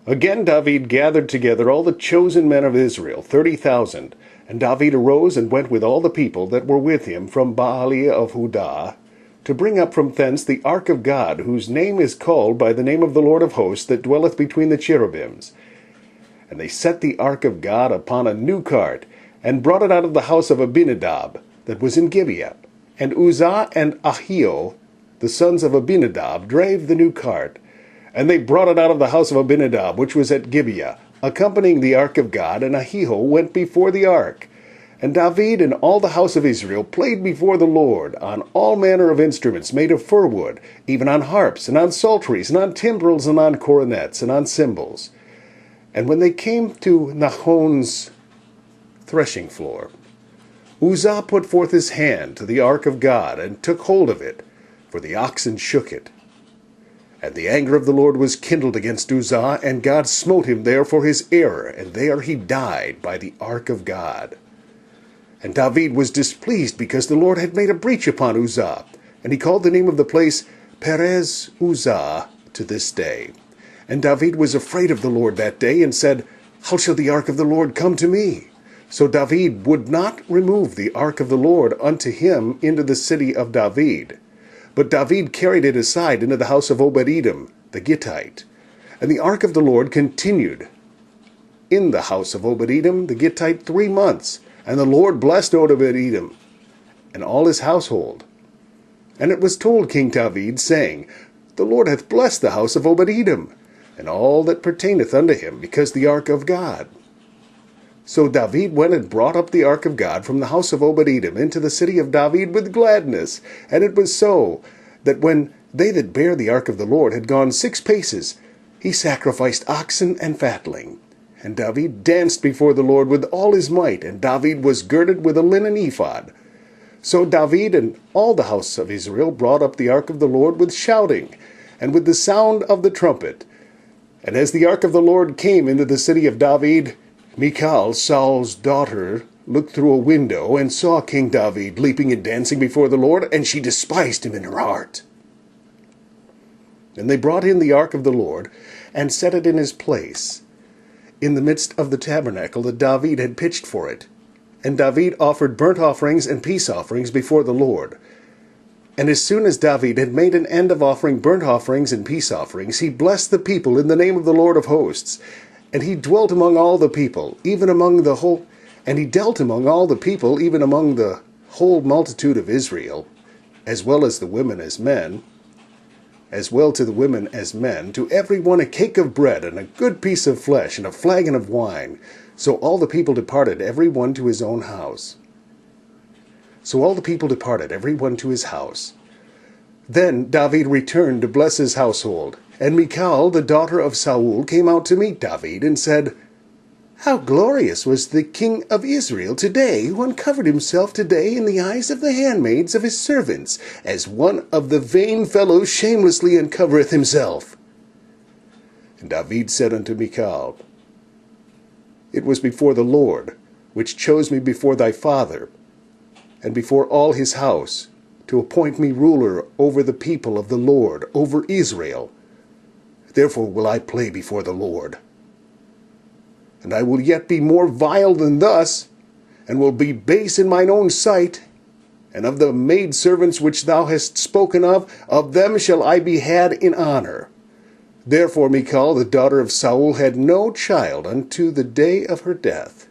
Again David gathered together all the chosen men of Israel, 30,000. And David arose and went with all the people that were with him from Baale of Judah, to bring up from thence the ark of God, whose name is called by the name of the Lord of hosts, that dwelleth between the cherubims. And they set the ark of God upon a new cart, and brought it out of the house of Abinadab, that was in Gibeah. And Uzzah and Ahio, the sons of Abinadab, drave the new cart. And they brought it out of the house of Abinadab, which was at Gibeah, accompanying the ark of God, and Ahio went before the ark. And David and all the house of Israel played before the Lord on all manner of instruments made of fir wood, even on harps, and on psalteries, and on timbrels, and on cornets, and on cymbals. And when they came to Nahon's threshing floor, Uzzah put forth his hand to the ark of God, and took hold of it, for the oxen shook it. And the anger of the Lord was kindled against Uzzah, and God smote him there for his error, and there he died by the ark of God. And David was displeased because the Lord had made a breach upon Uzzah, and he called the name of the place Perez Uzzah to this day. And David was afraid of the Lord that day, and said, How shall the ark of the Lord come to me? So David would not remove the ark of the Lord unto him into the city of David. But David carried it aside into the house of Obed-Edom the Gittite. And the ark of the Lord continued in the house of Obed-Edom the Gittite 3 months. And the Lord blessed Obed-Edom and all his household. And it was told King David, saying, The Lord hath blessed the house of Obed-Edom, and all that pertaineth unto him, because the ark of God. So David went and brought up the ark of God from the house of Obed-Edom into the city of David with gladness. And it was so, that when they that bare the ark of the Lord had gone 6 paces, he sacrificed oxen and fatling. And David danced before the Lord with all his might, and David was girded with a linen ephod. So David and all the house of Israel brought up the ark of the Lord with shouting, and with the sound of the trumpet. And as the ark of the Lord came into the city of David, Michal, Saul's daughter, looked through a window, and saw King David leaping and dancing before the Lord, and she despised him in her heart. And they brought in the ark of the Lord, and set it in his place, in the midst of the tabernacle that David had pitched for it. And David offered burnt offerings and peace offerings before the Lord. And as soon as David had made an end of offering burnt offerings and peace offerings, he blessed the people in the name of the Lord of hosts. And he dwelt among all the people, even among the whole, and he dealt among all the people, even among the whole multitude of Israel, as well as the women as men, as well to the women as men, to every one a cake of bread, and a good piece of flesh, and a flagon of wine. So all the people departed, every one to his own house. So all the people departed, every one to his house. Then David returned to bless his household. And Michal, the daughter of Saul, came out to meet David, and said, How glorious was the king of Israel today, who uncovered himself today in the eyes of the handmaids of his servants, as one of the vain fellows shamelessly uncovereth himself. And David said unto Michal, It was before the Lord, which chose me before thy father, and before all his house, to appoint me ruler over the people of the Lord, over Israel. Therefore will I play before the Lord. And I will yet be more vile than thus, and will be base in mine own sight. And of the maidservants which thou hast spoken of them shall I be had in honor. Therefore Michal, the daughter of Saul, had no child unto the day of her death.